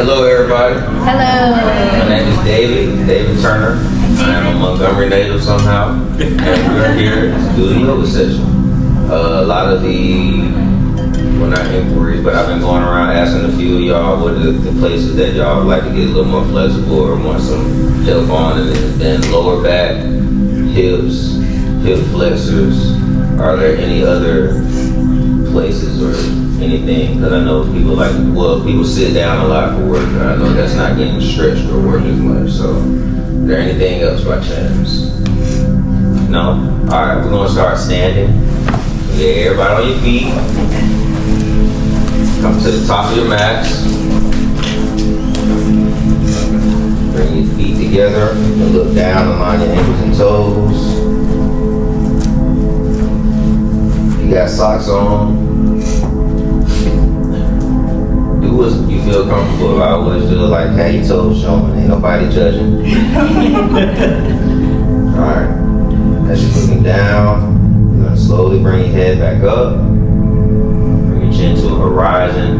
Hello, everybody. Hello. My name is David Turner. I am a Montgomery native somehow, and we're here to do a yoga session. A lot of well, not inquiries, but I've been going around asking a few of y'all what are the places that y'all would like to get a little more flexible or want some help on, and it's been lower back, hips, hip flexors. Are there any other places or anything? Because I know people sit down a lot for work, and I know that's not getting stretched or worked as much. So, is there anything else by chance? No? All right, we're gonna start standing. Yeah, everybody on your feet. Come to the top of your mats. Bring your feet together and look down and line your ankles and toes. You got socks on. Do what you feel comfortable. I always feel like have your toes showing. Ain't nobody judging. Alright. As you're looking down, you're gonna slowly bring your head back up. Bring your chin to a horizon.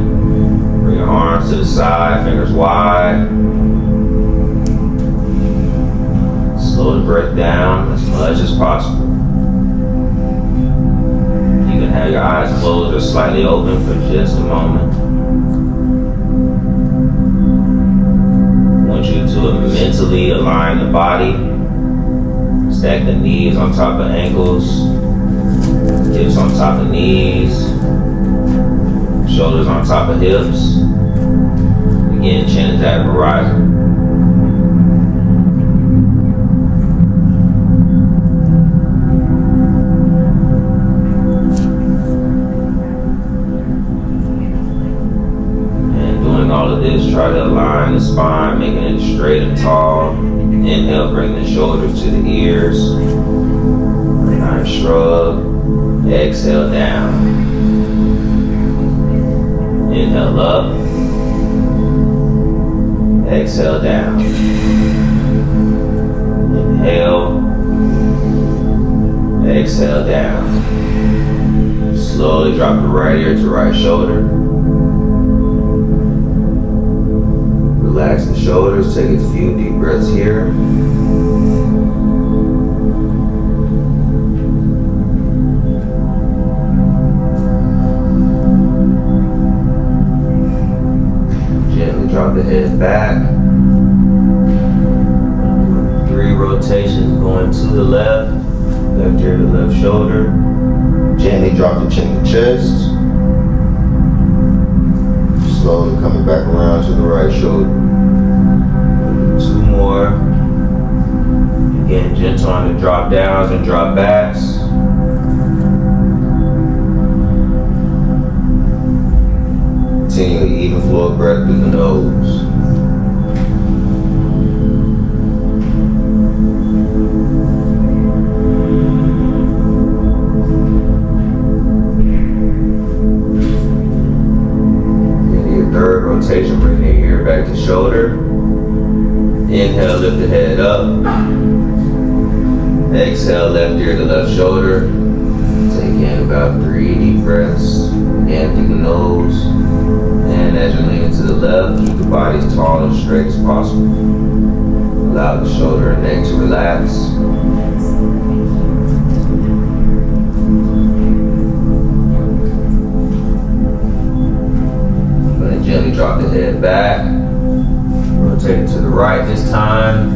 Bring your arms to the side, fingers wide. Slow the breath down as much as possible. You can have your eyes closed or slightly open for just a moment. I want you to mentally align the body. Stack the knees on top of ankles, hips on top of knees, shoulders on top of hips. Again, chin is at the horizon. Try to align the spine, making it straight and tall. Inhale, bring the shoulders to the ears. Nice shrug. Exhale down. Inhale up. Exhale down. Inhale. Exhale down. Slowly drop the right ear to right shoulder. Relax the shoulders, take a few deep breaths here. Gently drop the head back. 3 rotations going to the left ear to left shoulder. Gently drop the chin to chest. Slowly coming back around to the right shoulder. 2 more. Again, gentle on the drop downs and drop backs. Continue even flow of breath through the nose. Third rotation, bring the ear back to shoulder. Inhale, lift the head up. Exhale, left ear to left shoulder. Take in about 3 deep breaths. Again, through the nose. And as you're leaning to the left, keep the body as tall and straight as possible. Allow the shoulder and neck to relax. Gently drop the head back. Rotate it to the right this time.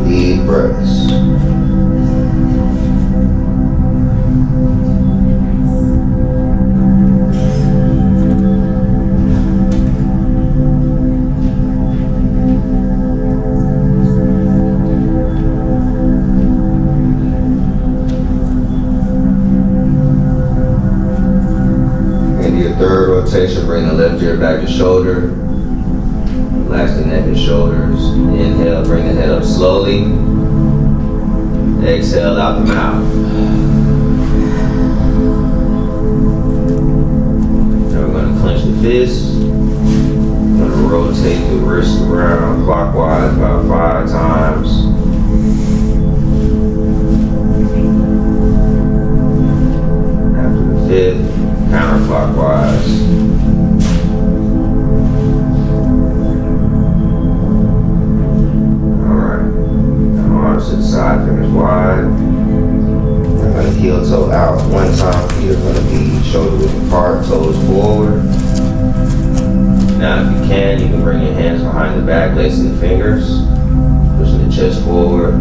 Deep breaths. Third rotation, bring the left ear back to shoulder. Relax the neck and shoulders. Inhale, bring the head up slowly. Exhale out the mouth. Now we're going to clench the fists. We're going to rotate the wrist around clockwise about 5 times. After the hip, counterclockwise. Alright. Now arms to the side, fingers wide. I'm going to heel toe out one time. Feet are going to be shoulder width apart, toes forward. Now if you can bring your hands behind the back, lacing the fingers, pushing the chest forward.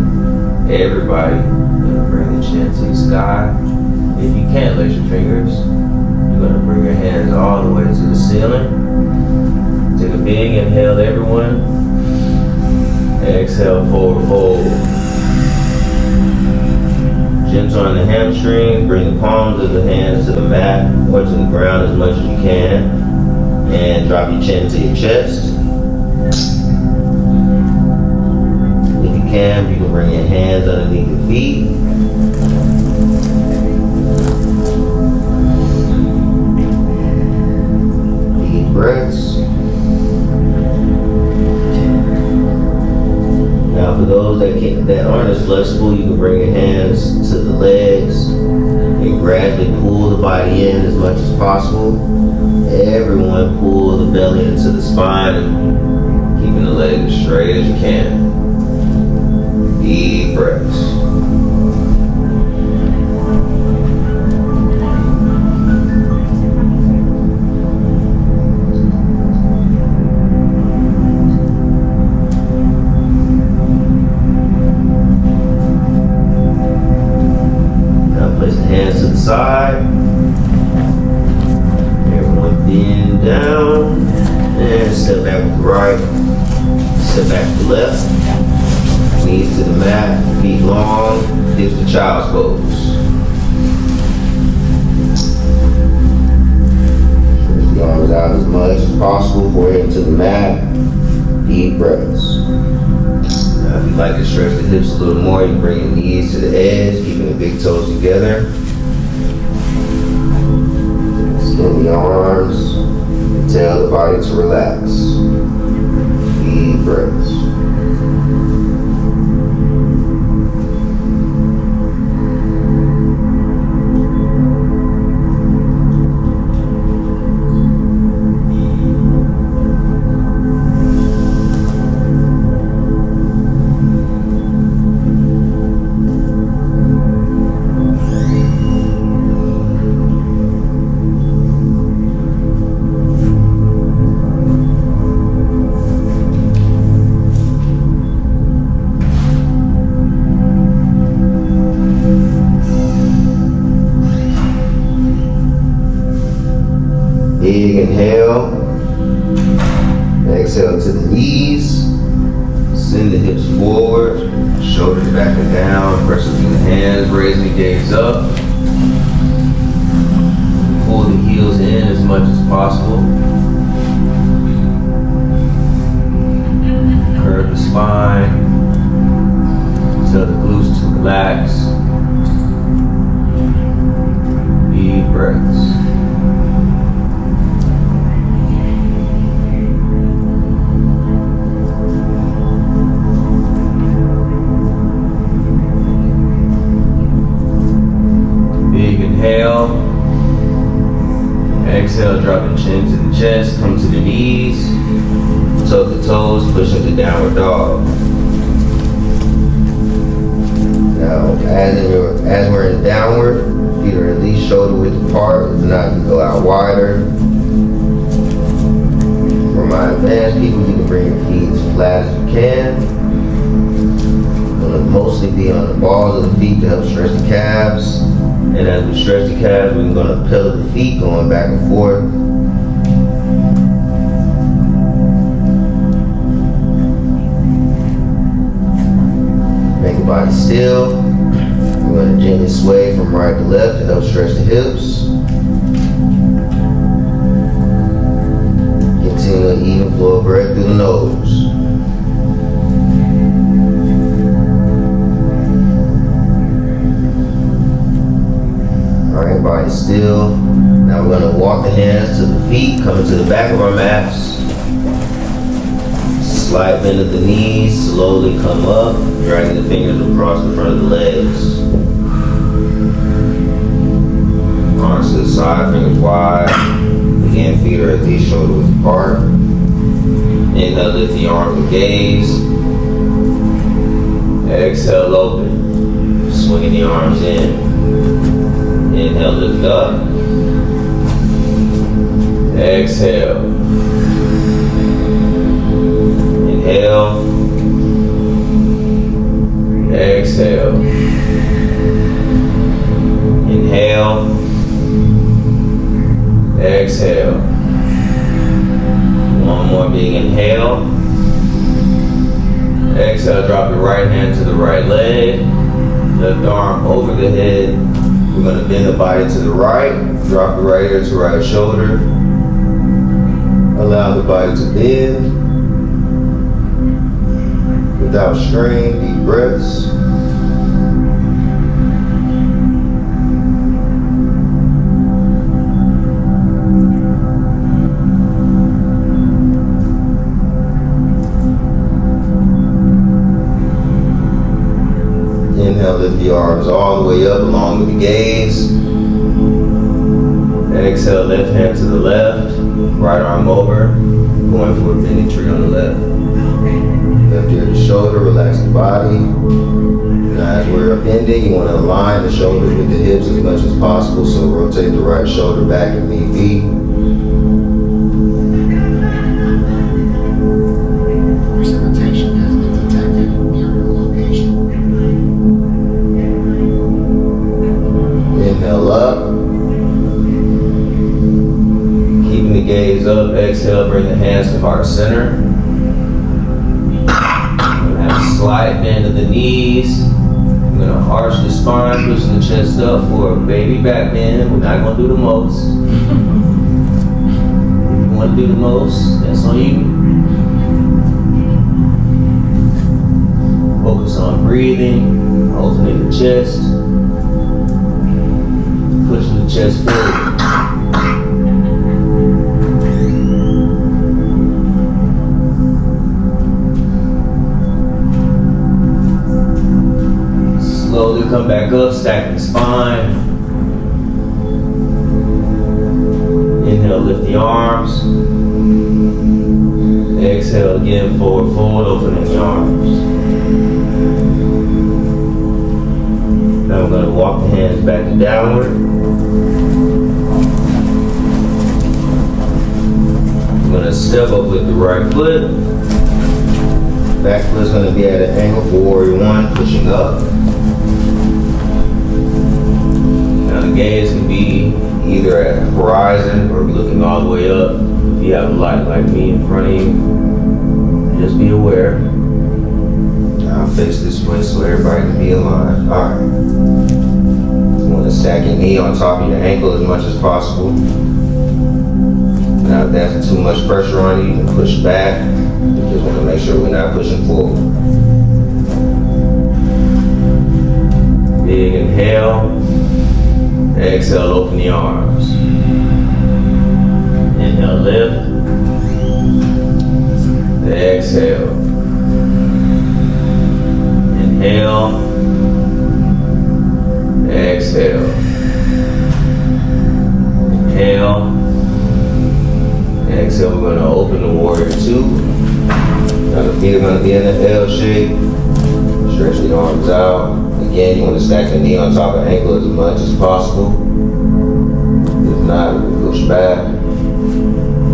Everybody, you're going to bring the chin to the sky. If you can't lace your fingers, you're going to bring your hands all the way to the ceiling. Take a big inhale, everyone. Exhale, forward fold. Gentle on the hamstring. Bring the palms of the hands to the mat or to the ground as much as you can. And drop your chin to your chest. If you can bring your hands underneath your feet. Deep breaths. Now for those that aren't as flexible, you can bring your hands to the legs and gradually pull the body in as much as possible. Everyone pull the belly into the spine and keeping the legs as straight as you can. Deep breaths. Now place the hands to the side. Bend down and step back with the right, step back with the left, knees to the mat, feet long, hips to child's pose. Stretch the arms out as much as possible, forehead to the mat, deep breaths. Now if you'd like to stretch the hips a little more, you bring your knees to the edge, keeping the big toes together. Extend the arms and tell the body to relax. Deep breaths. Big inhale. Exhale to the knees. Send the hips forward. Shoulders back and down. Pressing through the hands. Raise the gaze up. Pull the heels in as much as possible. Curve the spine. Tell the glutes to relax. Deep breaths. Inhale. Exhale, dropping chin to the chest, come to the knees. Tuck the toes, push into downward dog. Now, as we're in downward, feet are at least shoulder width apart. If not, you go out wider. For my advanced people, you can bring your feet as flat as you can. Gonna mostly be on the balls of the feet to help stretch the calves. And as we stretch the calves, we're going to pillar the feet going back and forth. Make the body still. We're going to gently sway from right to left to help stretch the hips. Continue an even flow of breath through the nose. Body still. Now we're going to walk the hands to the feet, coming to the back of our mats. Slight bend of the knees, slowly come up, dragging the fingers across the front of the legs. arms to the side, fingers wide. Again, feet are at least shoulder width apart. Inhale, lift the arms and gaze. Exhale, open. Swinging the arms in. Inhale, lift up. Exhale. Inhale. Exhale. Inhale. Exhale. One more being inhale. Exhale, drop your right hand to the right leg. Left arm over the head. We're going to bend the body to the right. Drop the right ear to right shoulder. Allow the body to bend. Without strain, deep breaths. Inhale, lift the arms all the way up along with the gaze. Exhale, left hand to the left, right arm over, going for a bending tree on the left. Left ear to shoulder, relax the body. Now as we're bending, you want to align the shoulders with the hips as much as possible, so rotate the right shoulder back if need be. Precipitation has been detected near your location. Inhale up. Keeping the gaze up. Exhale, bring the hands to heart center. Slight bend of the knees. I'm going to arch the spine, push the chest up for a baby back bend. We're not going to do the most. If you want to do the most, that's on you. Focus on breathing, opening the chest, pushing the chest forward. Slowly come back up, stacking the spine. Inhale, lift the arms. Exhale again, forward fold, opening the arms. Now we're going to walk the hands back to downward. I'm going to step up with the right foot. Back foot's going to be at an angle for warrior one, pushing up. Now the gaze can be either at the horizon or looking all the way up. If you have a light like me in front of you, just be aware. I'll face this way so everybody can be aligned. Alright. You want to stack your knee on top of your ankle as much as possible. Now if that's too much pressure on you, you can push back. You just want to make sure we're not pushing forward. Big inhale. Exhale, open the arms. Inhale, lift. Exhale. Inhale. Exhale. Inhale. Exhale, we're going to open the warrior two. Now the feet are going to be in the L shape. Stretch the arms out. Again, you want to stack the knee on top of the ankle as much as possible. If not, we'll push back.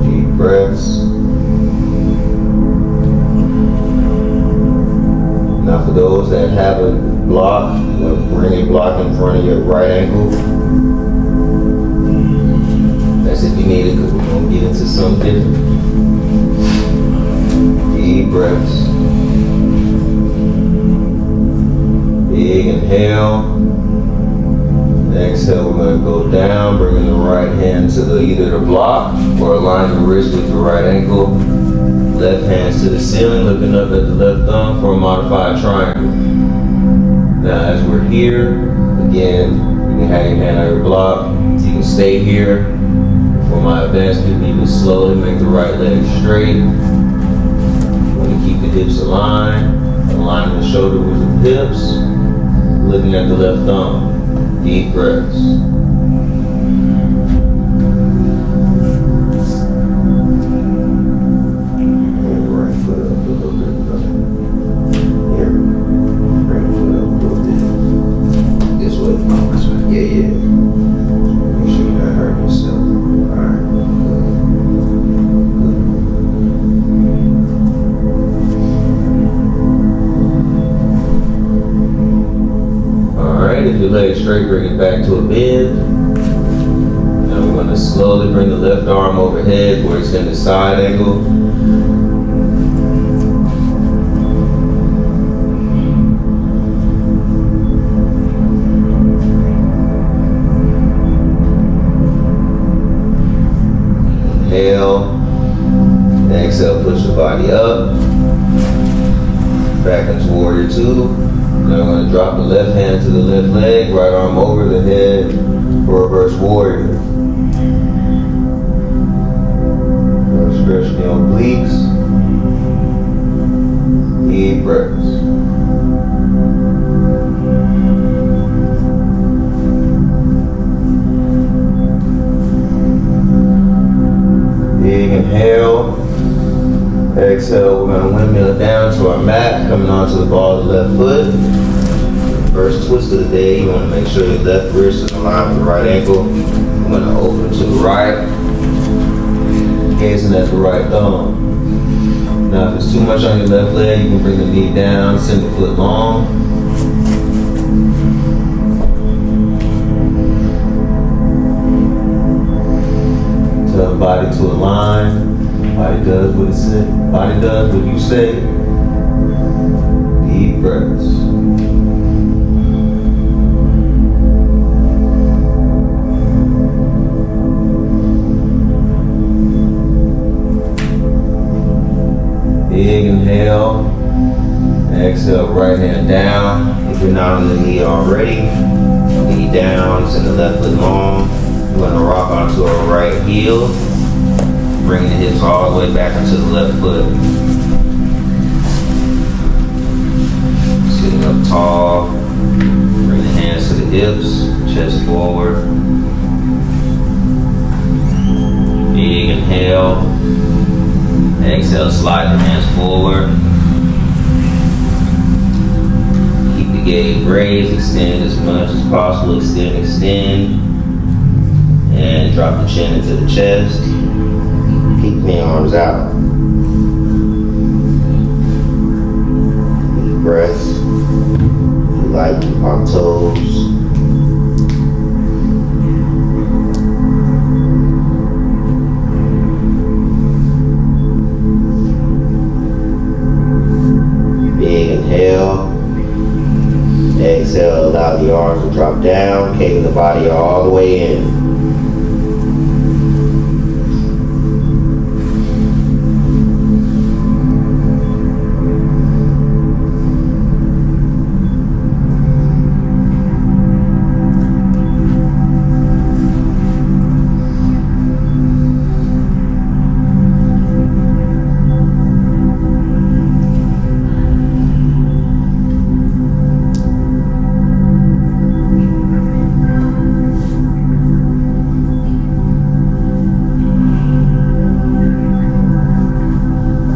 Deep breaths. Now for those that have a block, bring a block in front of your right ankle. That's if you need it, because we're going to get into something different. Deep breaths. Big inhale. Exhale, we're going to go down, bringing the right hand to either the block or align the wrist with the right ankle. Left hands to the ceiling, looking up at the left thumb for a modified triangle. Now as we're here, again, you can have your hand on your block. So you can stay here. For my advanced people, you can slowly make the right leg straight. You want to keep the hips aligned, align the shoulder with the hips. Looking at the left thumb. Deep breaths. your leg straight, bring it back to a bend. And we're gonna slowly bring the left arm overhead for extended side angle. Inhale. Exhale, push the body up. Back into warrior two. Now we're going to drop the left hand to the left leg, right arm over the head for reverse warrior. Stretch the obliques. Deep breaths. Big inhale. Exhale, we're going to windmill down to our mat, coming onto the ball of the left foot. First twist of the day, you want to make sure your left wrist is aligned with the right ankle. I'm going to open to the right, gazing at the right thumb. Now, if it's too much on your left leg, you can bring the knee down, send the foot long. Tell the body to align. Body does what it says. Body does what you say. Deep breaths. Big inhale. Exhale, right hand down. If you're not on the knee already, knee down, send the left foot long. We're going to rock onto our right heel. Bring the hips all the way back into the left foot. Sitting up tall. Bring the hands to the hips, chest forward. Big inhale. Exhale, slide the hands forward. Keep the gaze raised, extend as much as possible. Extend, extend. And drop the chin into the chest. Keep the arms out. Deep breaths. If you like, keep on toes. Big inhale. Exhale, allow the arms to drop down, kicking the body all the way in.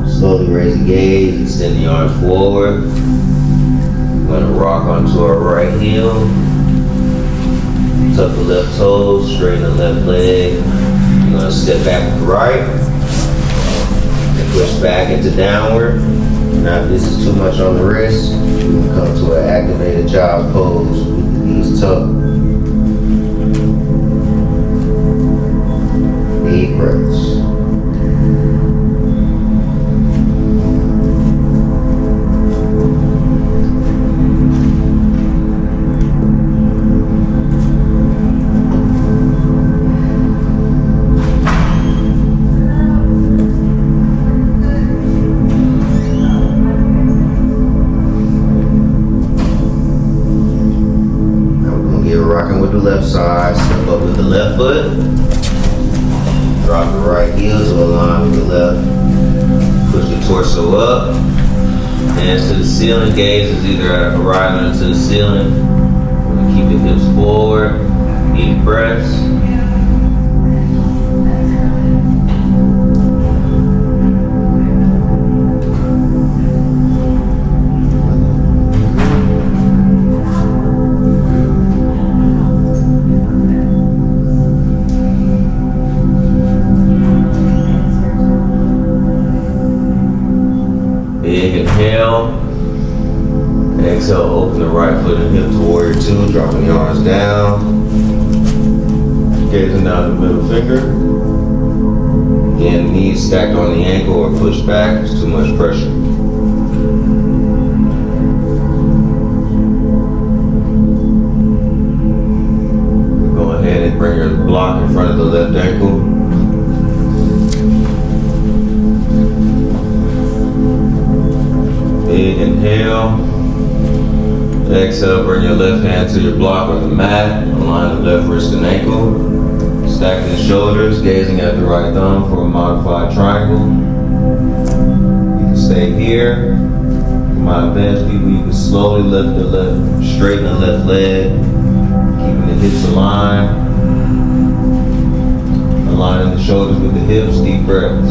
Slowly raise the gaze, extend the arms forward. We're going to rock onto our right heel. Tuck the left toes, straighten the left leg. We're going to step back with the right. And push back into downward. Now if this is too much on the wrist, we can come to an activated child's pose with the knees tucked. Deep breaths. Rocking with the left side, step up with the left foot. Drop the right heel to align with the left. Push the torso up. Hands to the ceiling, gaze is either at a horizon or to the ceiling. We're gonna keep the hips forward. Deep breaths. Big inhale. Exhale, open the right foot and hip to warrior two, dropping the arms down. Gazing down the middle finger. Again, knees stacked on the ankle or pushed back, it's too much pressure. Go ahead and bring your block in front of the left ankle. Big inhale. Exhale, bring your left hand to your block or the mat. Align the left wrist and ankle. Stacking the shoulders, gazing at the right thumb for a modified triangle. You can stay here. For my advanced people, you can slowly lift the left, straighten the left leg, keeping the hips aligned. Aligning the shoulders with the hips, deep breaths.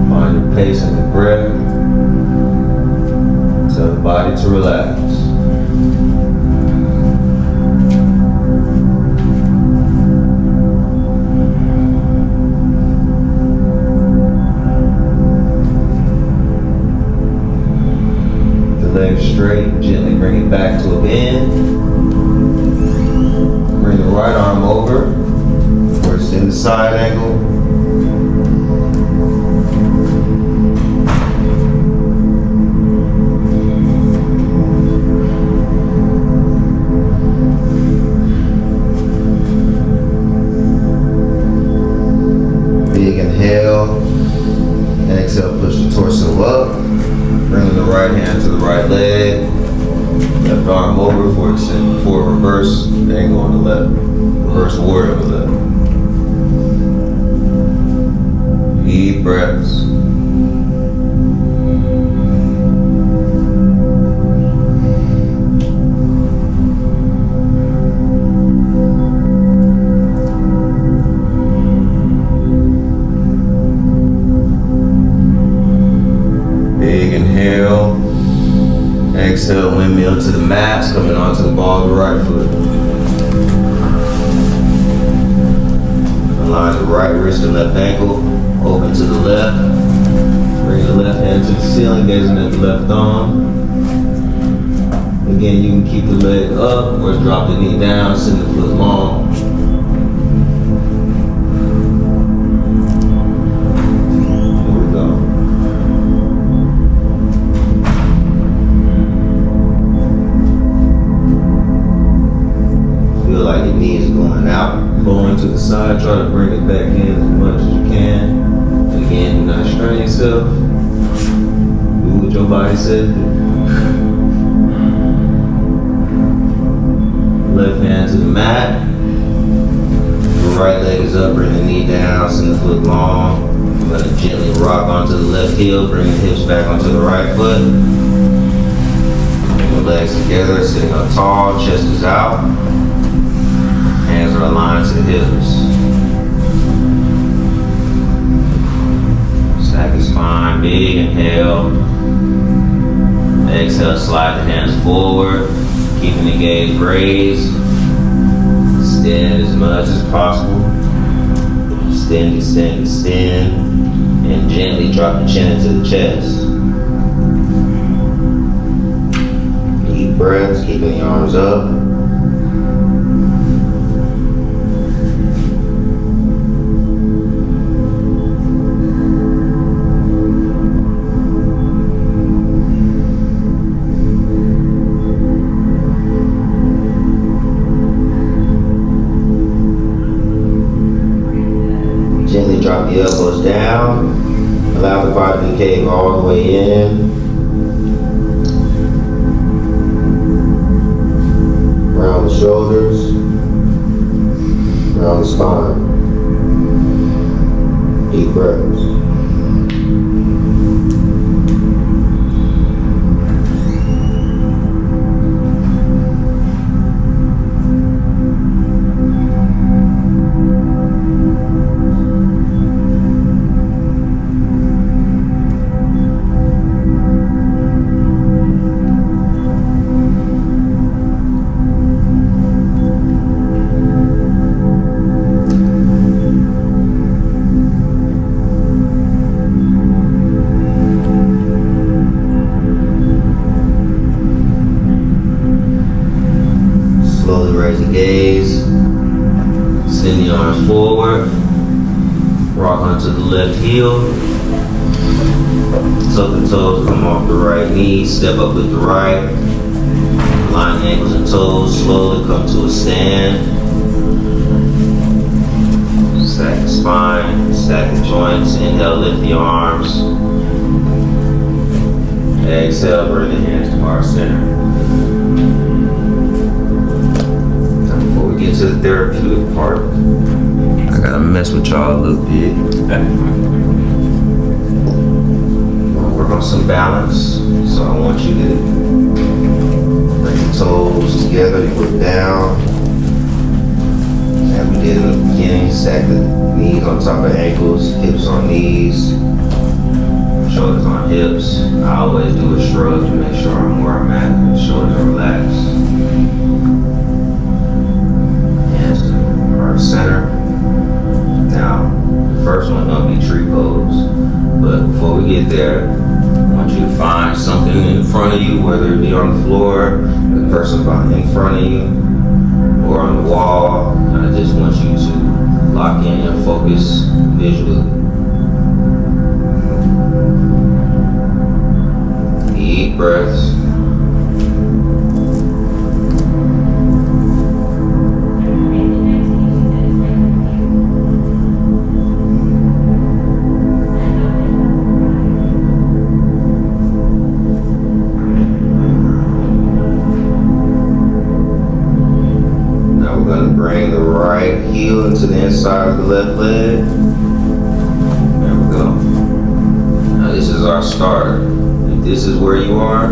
Find your pace in the breath. Tell the body to relax. Legs straight, gently bring it back to a bend. Bring the right arm over, first in the side angle. Big inhale, exhale, push the torso up. Bringing the right hand to the right leg, left arm over for reverse angle on the left, reverse warrior on the left. Deep breaths. Big inhale. Exhale, windmill to the mats, coming onto the ball of the right foot. Align the right wrist and left ankle, open to the left. Bring the left hand to the ceiling, gazing at the left thumb. Again, you can keep the leg up or drop the knee down, send the foot long. Like your knee is going out, going to the side, try to bring it back in as much as you can. And again, do not strain yourself. Do what your body says do. Left hand to the mat. The right leg is up, bring the knee down, send the foot long. I'm going to gently rock onto the left heel, bring the hips back onto the right foot. Bring the legs together, sitting up tall, chest is out. Hands are aligned to the hips. Stack the spine, big inhale. Exhale, slide the hands forward, keeping the gaze raised. Extend as much as possible. Extend, extend, extend. And gently drop the chin into the chest. Deep breaths, keeping the arms up. Gently drop the elbows down. Allow the body to cave all the way in. Round the shoulders. Round the spine. Deep breaths. gaze. Send the arms forward. Rock onto the left heel. Tuck the toes, come off the right knee. Step up with the right. Line the ankles and toes. Slowly come to a stand. Stack the spine. Stack the joints. Inhale, lift the arms. Exhale, bring the hands to heart center. Now before we get to the therapeutic part, I gotta mess with y'all a little bit. We'll work on some balance. So I want you to bring the toes together, put down. As we did in the beginning, stack the knees on top of ankles, hips on knees. Shoulders on hips. I always do a shrug to make sure I'm where I'm at. Shoulders are relaxed. Hands to heart center. Now, the first one's gonna be tree pose. But before we get there, I want you to find something in front of you, whether it be on the floor, the person in front of you, or on the wall. And I just want you to lock in and focus visually. Deep breaths. Now we're going to bring the right heel into the inside of the left leg. There we go. Now this is our starter. If this is where you are,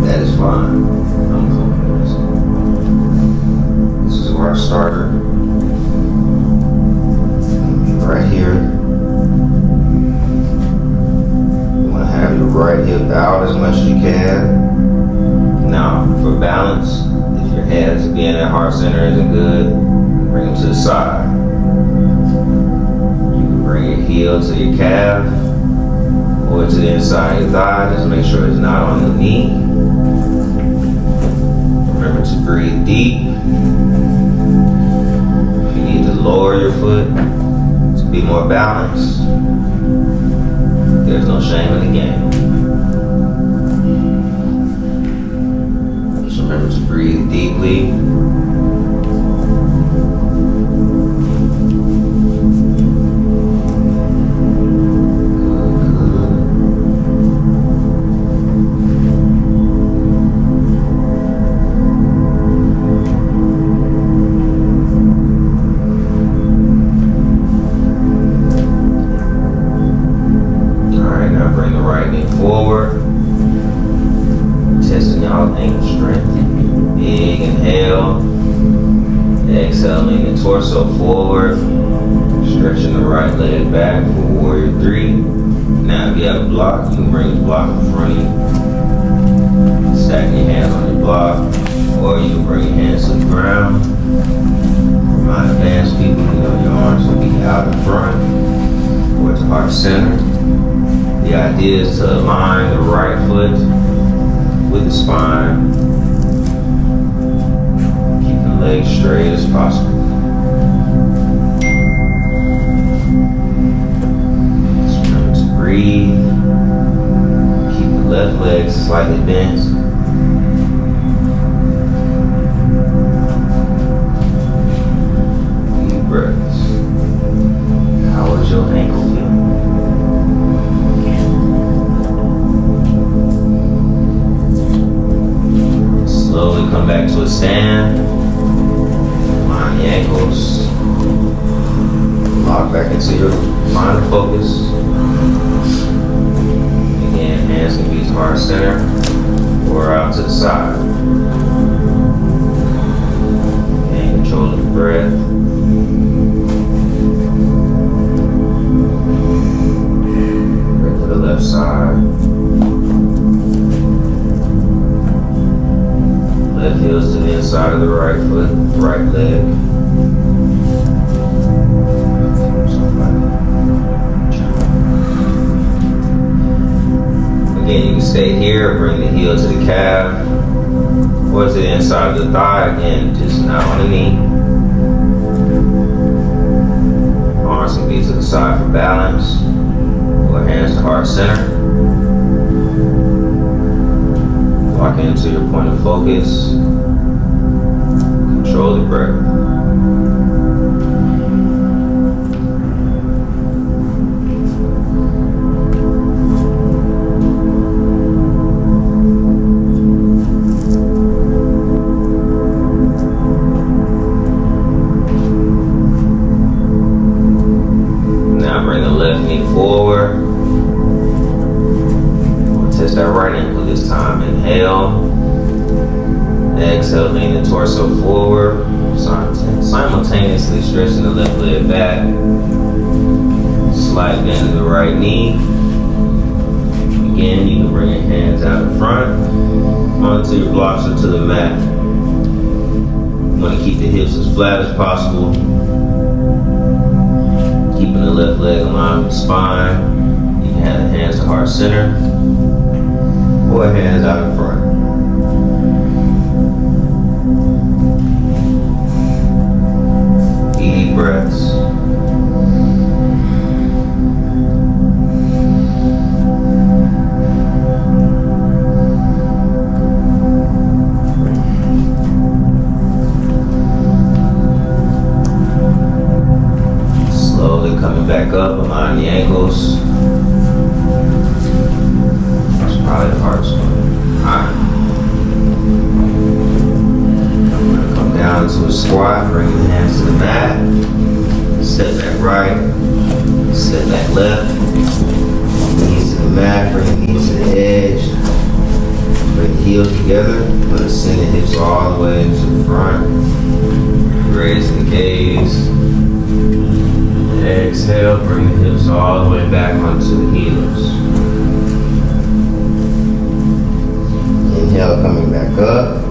that is fine. I'm comfortable with this. This is our starter. Right here. You want to have your right hip out as much as you can. Now, for balance, if your hands again at heart center isn't good, bring them to the side. You can bring your heel to your calf. Or to the inside of your thigh, just make sure it's not on the knee. Remember to breathe deep. If you need to lower your foot to be more balanced, there's no shame in the game. Just remember to breathe deeply. Forward, testing y'all ankle strength. Big inhale, exhaling the torso forward, stretching the right leg back for warrior 3. Now if you have a block, you can bring the block in front of you. Stack your hands on your block, or you can bring your hands to the ground. For my advanced people, your arms will be out in front or to heart center. The idea is to align the right foot with the spine, keep the legs straight as possible. Just remember to breathe, keep the left leg slightly bent. Deep breaths. How is your ankle feeling? Slowly come back to a stand. Line the ankles. Lock back into your mind of focus. Again, hands can be to heart center or out to the side. And control the breath. Breath to the left side. Left heels to the inside of the right foot, right leg. Again, you can stay here, bring the heel to the calf, Or to the inside of the thigh. Again, just not on the knee. Arms can be to the side for balance. Or hands to heart center. Lock into your point of focus. Control the breath. Now bring the left knee forward. We'll test that right ankle this time. Inhale. Exhale, lean the torso forward. Simultaneously stretching the left leg back. Slight bend to the right knee. Again, you can bring your hands out in front, onto your blocks or to the mat. You want to keep the hips as flat as possible. Keeping the left leg aligned with the spine. You can have the hands to heart center or hands out in front. Deep breaths. Slowly coming back up, align the ankles. That's probably the hardest one. Alright. I'm gonna come down to a squat, bring the hands to the mat. Step back right, step back left. Knees to the mat, bring the knees to the edge. Bring the heels together. I'm gonna send the hips all the way to the front. Raise the gaze. Exhale, bring the hips all the way back onto the heels. Inhale, coming back up.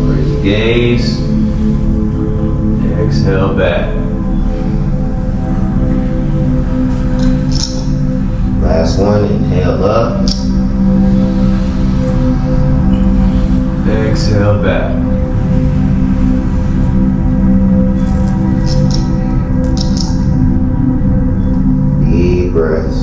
Raise the gaze. Exhale back. Last one, inhale up. Exhale back. Deep breaths.